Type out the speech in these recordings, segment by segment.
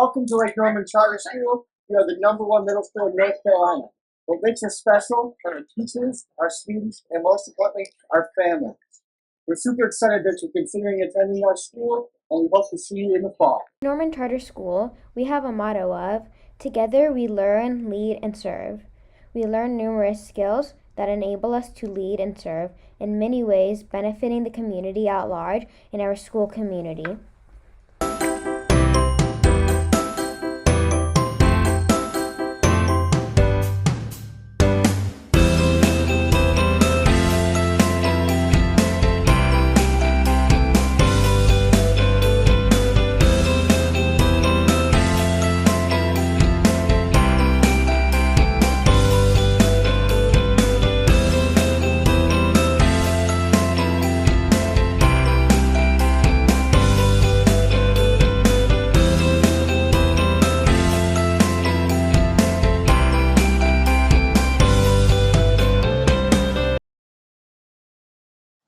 Welcome to Lake Norman Charter School. We are the #1 middle school in North Carolina. What makes us special are our teachers, our students, and most importantly, our families. We're super excited that you're considering attending our school, and we hope to see you in the fall. Norman Charter School, we have a motto of, "Together we learn, lead, and serve." We learn numerous skills that enable us to lead and serve in many ways, benefiting the community at large and our school community.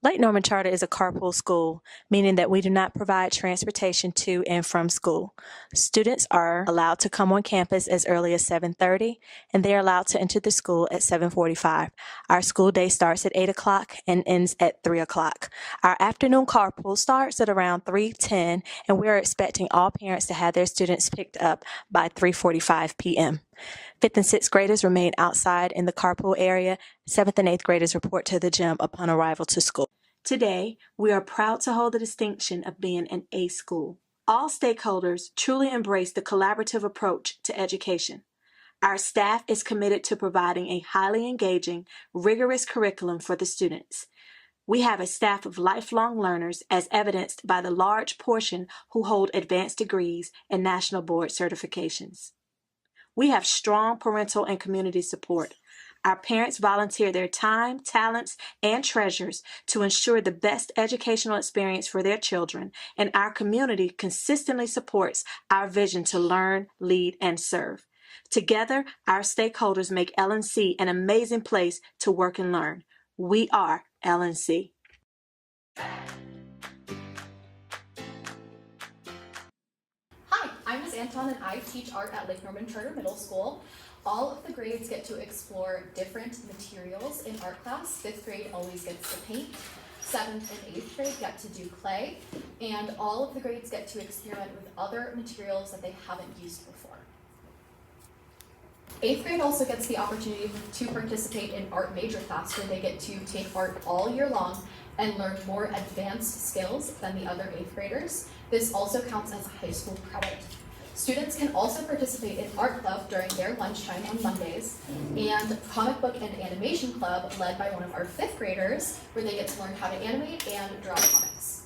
Lake Norman Charter is a carpool school, meaning that we do not provide transportation to and from school. Students are allowed to come on campus as early as 7:30, and they are allowed to enter the school at 7:45. Our school day starts at 8 o'clock and ends at 3 o'clock. Our afternoon carpool starts at around 3:10, and we are expecting all parents to have their students picked up by 3:45 p.m. 5th and 6th graders remain outside in the carpool area. 7th and 8th graders report to the gym upon arrival to school. Today, we are proud to hold the distinction of being an A school. All stakeholders truly embrace the collaborative approach to education. Our staff is committed to providing a highly engaging, rigorous curriculum for the students. We have a staff of lifelong learners, as evidenced by the large portion who hold advanced degrees and national board certifications. We have strong parental and community support. Our parents volunteer their time, talents, and treasures to ensure the best educational experience for their children, and our community consistently supports our vision to learn, lead, and serve. Together, our stakeholders make LNC an amazing place to work and learn. We are LNC. Hi, I'm Ms. Anton and I teach art at Lake Norman Charter Middle School. All of the grades get to explore different materials in art class. 5th grade always gets to paint. 7th and 8th grade get to do clay. And all of the grades get to experiment with other materials that they haven't used before. 8th grade also gets the opportunity to participate in art major class, where they get to take art all year long and learn more advanced skills than the other 8th graders. This also counts as high school credit. Students can also participate in art club during their lunchtime on Mondays, and comic book and animation club led by one of our 5th graders, where they get to learn how to animate and draw comics.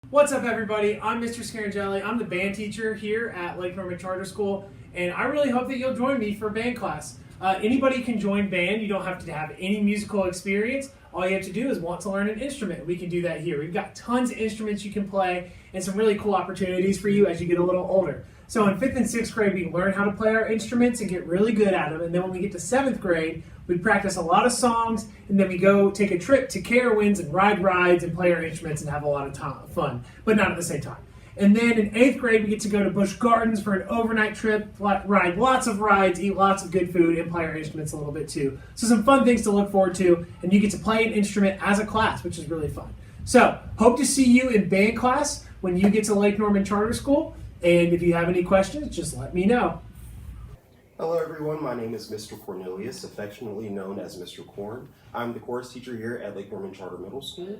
What's up, everybody? I'm Mr. Scarangelli. I'm the band teacher here at Lake Norman Charter School, and I really hope that you'll join me for band class. Anybody can join band. You don't have to have any musical experience. All you have to do is want to learn an instrument. We can do that here. We've got tons of instruments you can play and some really cool opportunities for you as you get a little older. So in 5th and 6th grade, we learn how to play our instruments and get really good at them. And then when we get to 7th grade, we practice a lot of songs, and then we go take a trip to Carowinds and ride rides and play our instruments and have a lot of fun, but not at the same time. And then in 8th grade, we get to go to Busch Gardens for an overnight trip, ride lots of rides, eat lots of good food, and play our instruments a little bit too. So some fun things to look forward to, and you get to play an instrument as a class, which is really fun. So hope to see you in band class when you get to Lake Norman Charter School. And if you have any questions, just let me know. Hello everyone, my name is Mr. Cornelius, affectionately known as Mr. Corn. I'm the chorus teacher here at Lake Norman Charter Middle School.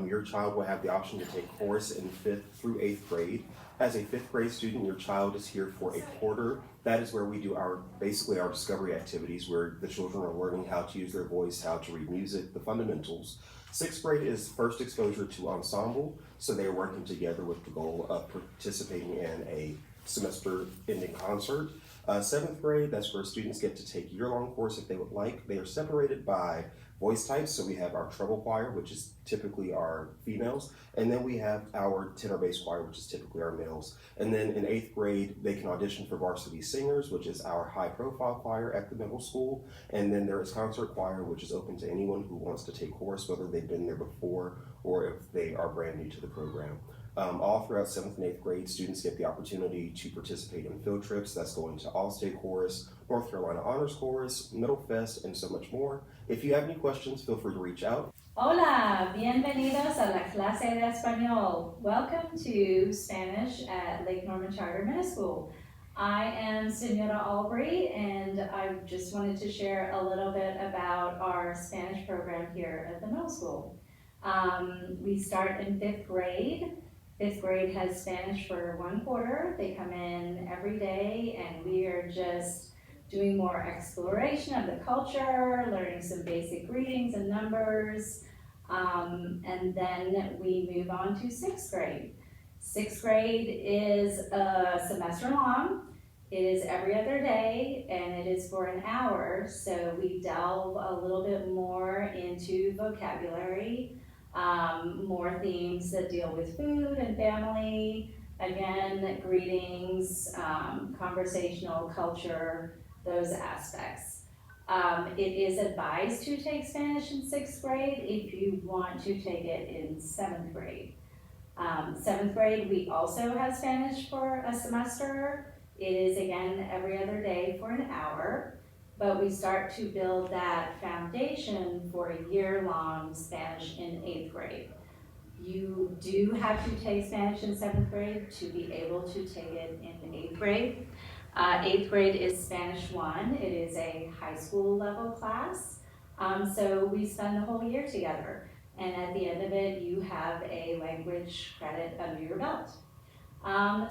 Your child will have the option to take chorus in 5th through 8th grade. As a 5th grade student, your child is here for a quarter. That is where we do basically our discovery activities, where the children are learning how to use their voice, how to read music, the fundamentals. 6th grade is first exposure to ensemble, so they are working together with the goal of participating in a semester-ending concert. 7th grade, that's where students get to take year-long course if they would like. They are separated by voice types, so we have our treble choir, which is typically our females, and then we have our tenor bass choir, which is typically our males. And then in 8th grade, they can audition for varsity singers, which is our high-profile choir at the middle school. And then there is concert choir, which is open to anyone who wants to take chorus, whether they've been there before or if they are brand new to the program. All throughout 7th and 8th grade, students get the opportunity to participate in field trips. That's going to All-State Chorus, North Carolina Honors Chorus, Middle Fest, and so much more. If you have any questions, feel free to reach out. Hola, bienvenidos a la clase de español. Welcome to Spanish at Lake Norman Charter Middle School. I am Senora Albury, and I just wanted to share a little bit about our Spanish program here at the middle school. We start in 5th grade. 5th grade has Spanish for 1 quarter. They come in every day, and we are just doing more exploration of the culture, learning some basic greetings and numbers, and then we move on to 6th grade. 6th grade is a semester long. It is every other day, and it is for an hour, so we delve a little bit more into vocabulary, more themes that deal with food and family, again, greetings, conversational culture, those aspects. It is advised to take Spanish in 6th grade if you want to take it in 7th grade. 7th grade, we also have Spanish for a semester. It is, again, every other day for an hour, but we start to build that foundation for a year-long Spanish in 8th grade. You do have to take Spanish in 7th grade to be able to take it in 8th grade. 8th grade is Spanish 1. It is a high school level class, so we spend the whole year together. And at the end of it, you have a language credit under your belt.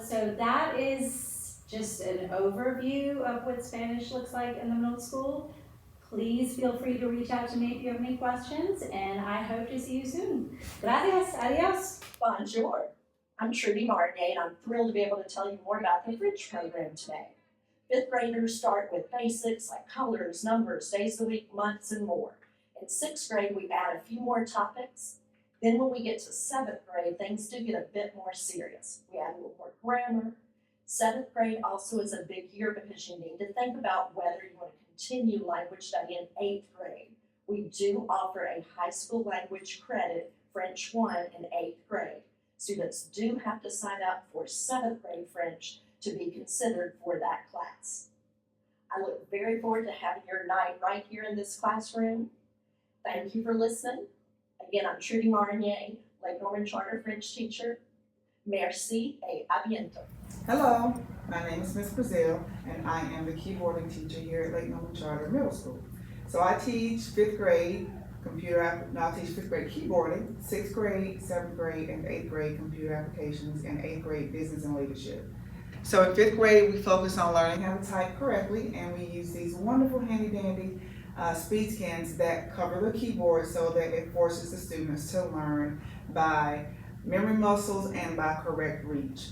So that is just an overview of what Spanish looks like in the middle school. Please feel free to reach out to me if you have any questions, and I hope to see you soon. Gracias, adios. Bonjour. I'm Trudy Martinet, and I'm thrilled to be able to tell you more about the French program today. 5th graders start with basics like colors, numbers, days of the week, months, and more. In 6th grade, we add a few more topics. Then when we get to 7th grade, things do get a bit more serious. We add a little more grammar. 7th grade also is a big year because you need to think about whether you want to continue language study in 8th grade. We do offer a high school language credit, French 1, in 8th grade. Students do have to sign up for 7th grade French to be considered for that class. I look very forward to having your night right here in this classroom. Thank you for listening. Again, I'm Trudy Martinet, Lake Norman Charter French teacher. Merci et à bientôt. Hello, my name is Miss Brazil, and I am the keyboarding teacher here at Lake Norman Charter Middle School. So I teach 5th grade I teach 5th grade keyboarding, 6th grade, 7th grade, and 8th grade computer applications, and 8th grade business and leadership. So in 5th grade, we focus on learning how to type correctly, and we use these wonderful handy dandy speed skins that cover the keyboard so that it forces the students to learn by memory muscles and by correct reach.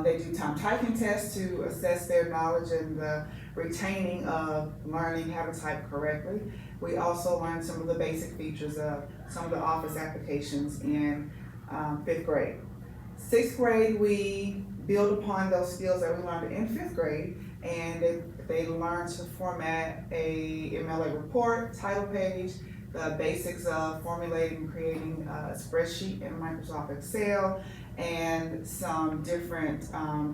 They do time typing tests to assess their knowledge and the retaining of learning how to type correctly. We also learn some of the basic features of some of the office applications in 5th grade. 6th grade, we build upon those skills that we learned in 5th grade, and they learn to format a MLA report, title page, the basics of formulating and creating a spreadsheet in Microsoft Excel, and some different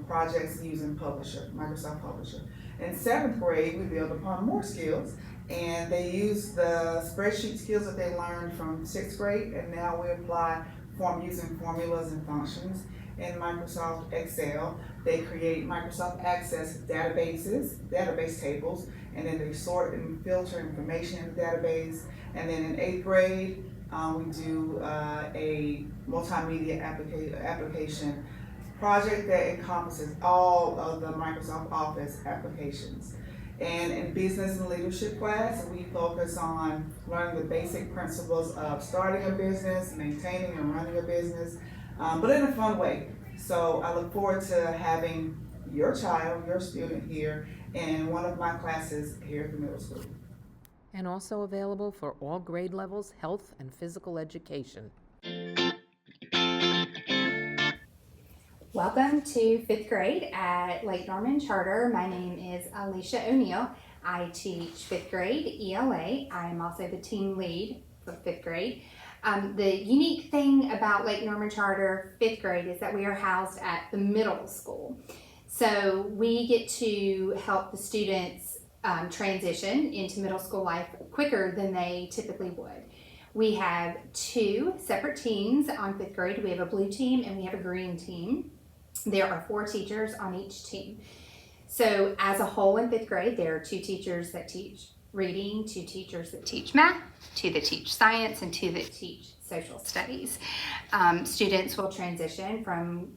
projects using Microsoft Publisher. In 7th grade, we build upon more skills, and they use the spreadsheet skills that they learned from 6th grade, and now we apply using formulas and functions in Microsoft Excel. They create Microsoft Access database tables, and then they sort and filter information in the database. And then in 8th grade, we do a multimedia application project that encompasses all of the Microsoft Office applications. And in business and leadership class, we focus on learning the basic principles of starting a business, maintaining and running a business, but in a fun way. So I look forward to having your child, your student here in one of my classes here at the middle school. And also available for all grade levels, health and physical education. Welcome to 5th grade at Lake Norman Charter. My name is Alicia O'Neill. I teach 5th grade ELA. I am also the team lead for 5th grade. The unique thing about Lake Norman Charter 5th grade is that we are housed at the middle school. So we get to help the students transition into middle school life quicker than they typically would. We have 2 separate teams on 5th grade. We have a blue team and we have a green team. There are 4 teachers on each team. So as a whole in 5th grade, there are 2 teachers that teach reading, 2 teachers that teach math, 2 that teach science, and 2 that teach social studies. Students will transition from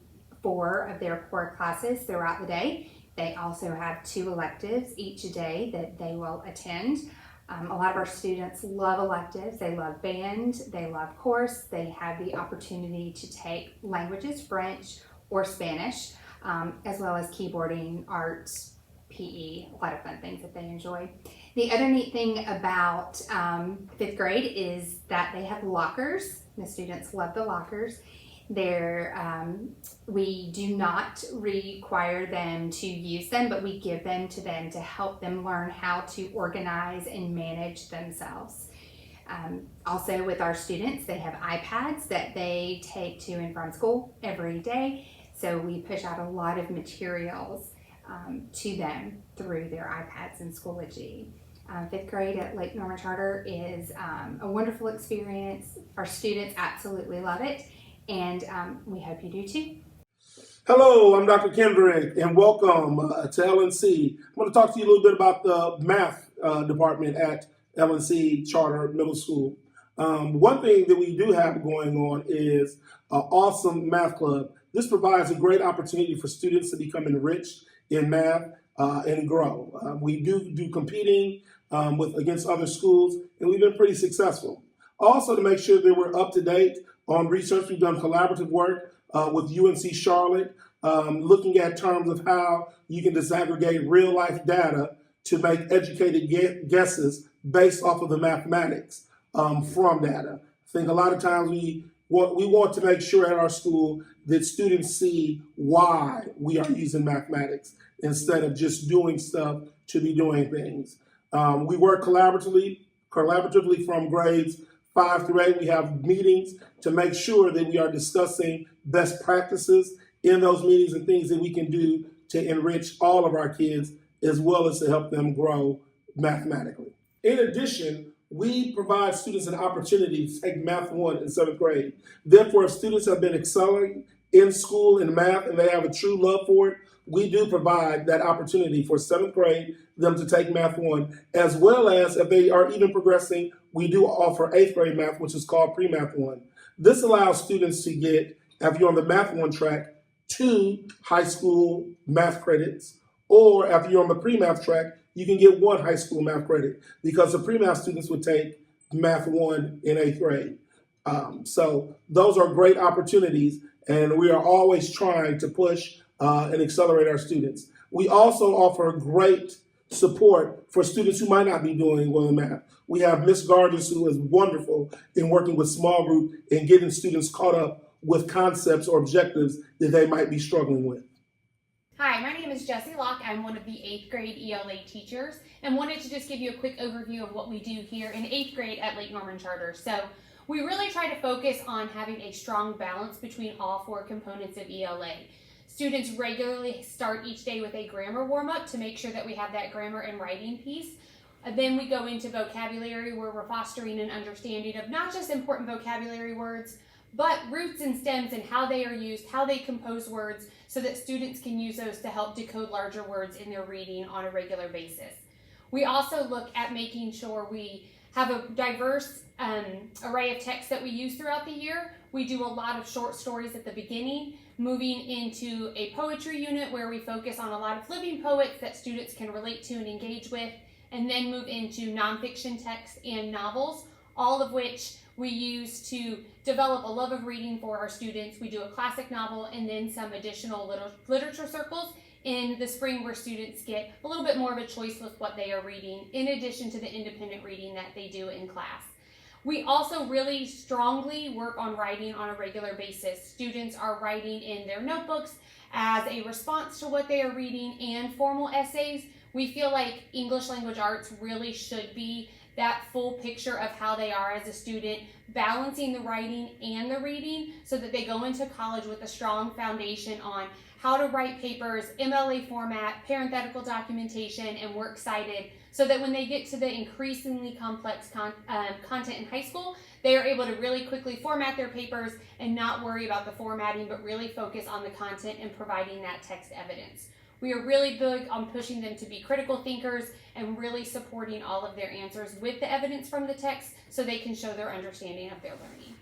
4 of their core classes throughout the day. They also have 2 electives each day that they will attend. A lot of our students love electives. They love band, they love chorus, they have the opportunity to take languages, French or Spanish, as well as keyboarding, arts, PE, a lot of fun things that they enjoy. The other neat thing about 5th grade is that they have lockers. The students love the lockers. We do not require them to use them, but we give them to help them learn how to organize and manage themselves. Also with our students, they have iPads that they take to and from school every day. So we push out a lot of materials to them through their iPads in Schoology. 5th grade at Lake Norman Charter is a wonderful experience. Our students absolutely love it, and we hope you do too. Hello, I'm Dr. Kendrick, and welcome to LNC. I'm going to talk to you a little bit about the math department at LNC Charter Middle School. One thing that we do have going on is an awesome math club. This provides a great opportunity for students to become enriched in math and grow. We do competing against other schools, and we've been pretty successful. Also, to make sure that we're up to date on research, we've done collaborative work with UNC Charlotte, looking at terms of how you can disaggregate real life data to make educated guesses based off of the mathematics from data. I think a lot of times we want to make sure at our school that students see why we are using mathematics instead of just doing stuff to be doing things. We work collaboratively from grades 5 through 8. We have meetings to make sure that we are discussing best practices in those meetings and things that we can do to enrich all of our kids as well as to help them grow mathematically. In addition, we provide students an opportunity to take Math 1 in 7th grade. Therefore, if students have been excelling in school in math and they have a true love for it, we do provide that opportunity for 7th grade them to take Math 1, as well as if they are even progressing, we do offer 8th grade math, which is called Pre-Math 1. This allows students to get, if you're on the Math 1 track, 2 high school math credits, or if you're on the pre-math track, you can get 1 high school math credit because the pre-math students would take Math 1 in 8th grade. So those are great opportunities, and we are always trying to push and accelerate our students. We also offer great support for students who might not be doing well in math. We have Miss Gardner, who is wonderful in working with small group and getting students caught up with concepts or objectives that they might be struggling with. Hi, my name is Jessie Locke. I'm one of the 8th grade ELA teachers and wanted to just give you a quick overview of what we do here in 8th grade at Lake Norman Charter. So we really try to focus on having a strong balance between all 4 components of ELA. Students regularly start each day with a grammar warm-up to make sure that we have that grammar and writing piece. Then we go into vocabulary where we're fostering an understanding of not just important vocabulary words, but roots and stems and how they are used, how they compose words, so that students can use those to help decode larger words in their reading on a regular basis. We also look at making sure we have a diverse array of texts that we use throughout the year. We do a lot of short stories at the beginning, moving into a poetry unit where we focus on a lot of living poets that students can relate to and engage with, and then move into nonfiction texts and novels, all of which we use to develop a love of reading for our students. We do a classic novel and then some additional literature circles in the spring where students get a little bit more of a choice with what they are reading, in addition to the independent reading that they do in class. We also really strongly work on writing on a regular basis. Students are writing in their notebooks as a response to what they are reading and formal essays. We feel like English language arts really should be that full picture of how they are as a student, balancing the writing and the reading so that they go into college with a strong foundation on how to write papers, MLA format, parenthetical documentation, and works cited, so that when they get to the increasingly complex content in high school, they are able to really quickly format their papers and not worry about the formatting, but really focus on the content and providing that text evidence. We are really big on pushing them to be critical thinkers and really supporting all of their answers with the evidence from the text so they can show their understanding of their learning.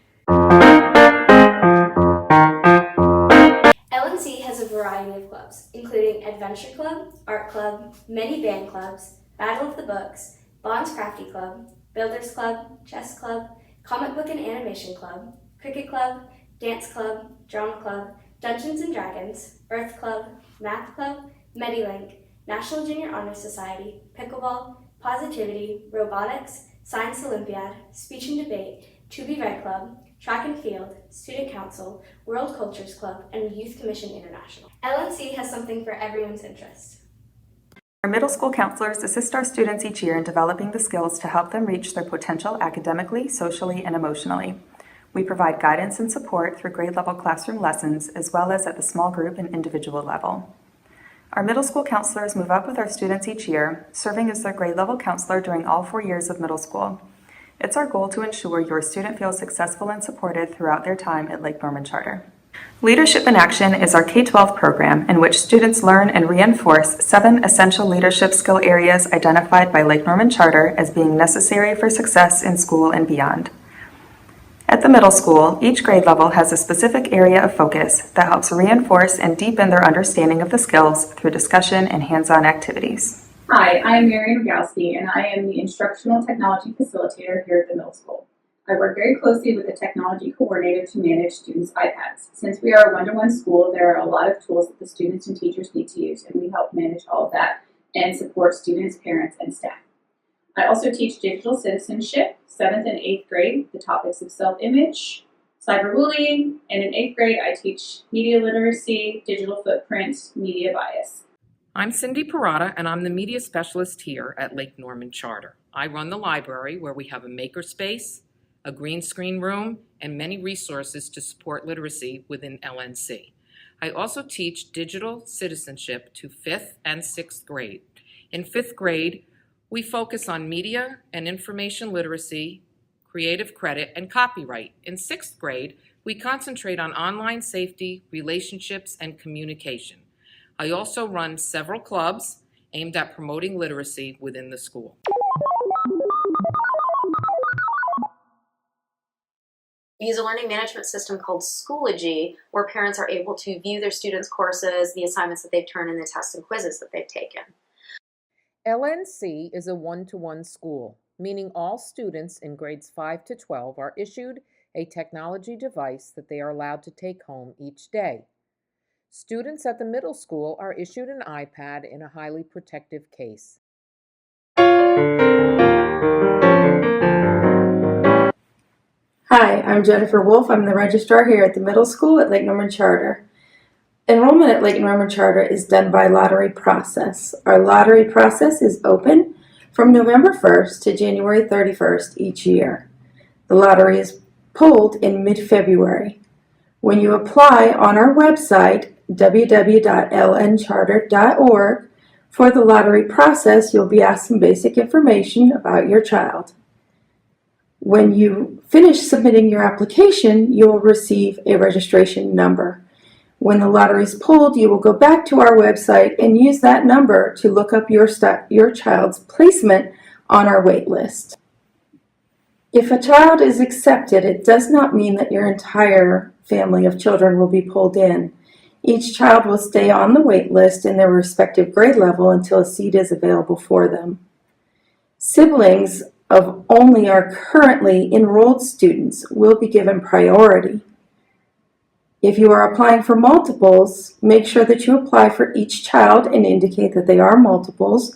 LNC has a variety of clubs, including Adventure Club, Art Club, many band clubs, Battle of the Books, Bond's Crafty Club, Builders Club, Chess Club, Comic Book and Animation Club, Cricket Club, Dance Club, Drama Club, Dungeons and Dragons, Earth Club, Math Club, MediLink, National Junior Honor Society, Pickleball, Positivity, Robotics, Science Olympiad, Speech and Debate, To Be Read Club, Track and Field, Student Council, World Cultures Club, and Youth Commission International. LNC has something for everyone's interest. Our middle school counselors assist our students each year in developing the skills to help them reach their potential academically, socially, and emotionally. We provide guidance and support through grade level classroom lessons as well as at the small group and individual level. Our middle school counselors move up with our students each year, serving as their grade level counselor during all 4 years of middle school. It's our goal to ensure your student feels successful and supported throughout their time at Lake Norman Charter. Leadership in Action is our K-12 program in which students learn and reinforce 7 essential leadership skill areas identified by Lake Norman Charter as being necessary for success in school and beyond. At the middle school, each grade level has a specific area of focus that helps reinforce and deepen their understanding of the skills through discussion and hands-on activities. Hi, I am Marian Rogowski, and I am the Instructional Technology Facilitator here at the middle school. I work very closely with the technology coordinator to manage students' iPads. Since we are a one-to-one school, there are a lot of tools that the students and teachers need to use, and we help manage all of that and support students, parents, and staff. I also teach digital citizenship, 7th and 8th grade, the topics of self-image, cyberbullying, and in 8th grade I teach media literacy, digital footprint, media bias. I'm Cindy Parada, and I'm the media specialist here at Lake Norman Charter. I run the library where we have a makerspace, a green screen room, and many resources to support literacy within LNC. I also teach digital citizenship to 5th and 6th grade. In 5th grade, we focus on media and information literacy, creative credit, and copyright. In 6th grade, we concentrate on online safety, relationships, and communication. I also run several clubs aimed at promoting literacy within the school. We use a learning management system called Schoology, where parents are able to view their students' courses, the assignments that they've turned, and the tests and quizzes that they've taken. LNC is a one-to-one school, meaning all students in grades 5 to 12 are issued a technology device that they are allowed to take home each day. Students at the middle school are issued an iPad in a highly protective case. Hi, I'm Jennifer Wolf. I'm the registrar here at the middle school at Lake Norman Charter. Enrollment at Lake Norman Charter is done by lottery process. Our lottery process is open from November 1st to January 31st each year. The lottery is pulled in mid-February. When you apply on our website, www.lncharter.org, for the lottery process, you'll be asked some basic information about your child. When you finish submitting your application, you will receive a registration number. When the lottery is pulled, you will go back to our website and use that number to look up your child's placement on our wait list. If a child is accepted, it does not mean that your entire family of children will be pulled in. Each child will stay on the wait list in their respective grade level until a seat is available for them. Siblings of only our currently enrolled students will be given priority. If you are applying for multiples, make sure that you apply for each child and indicate that they are multiples.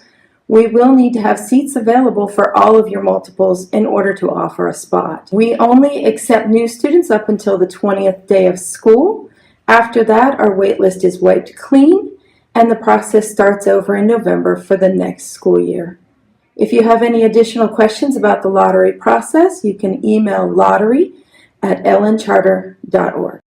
We will need to have seats available for all of your multiples in order to offer a spot. We only accept new students up until the 20th day of school. After that, our wait list is wiped clean and the process starts over in November for the next school year. If you have any additional questions about the lottery process, you can email lottery@lncharter.org.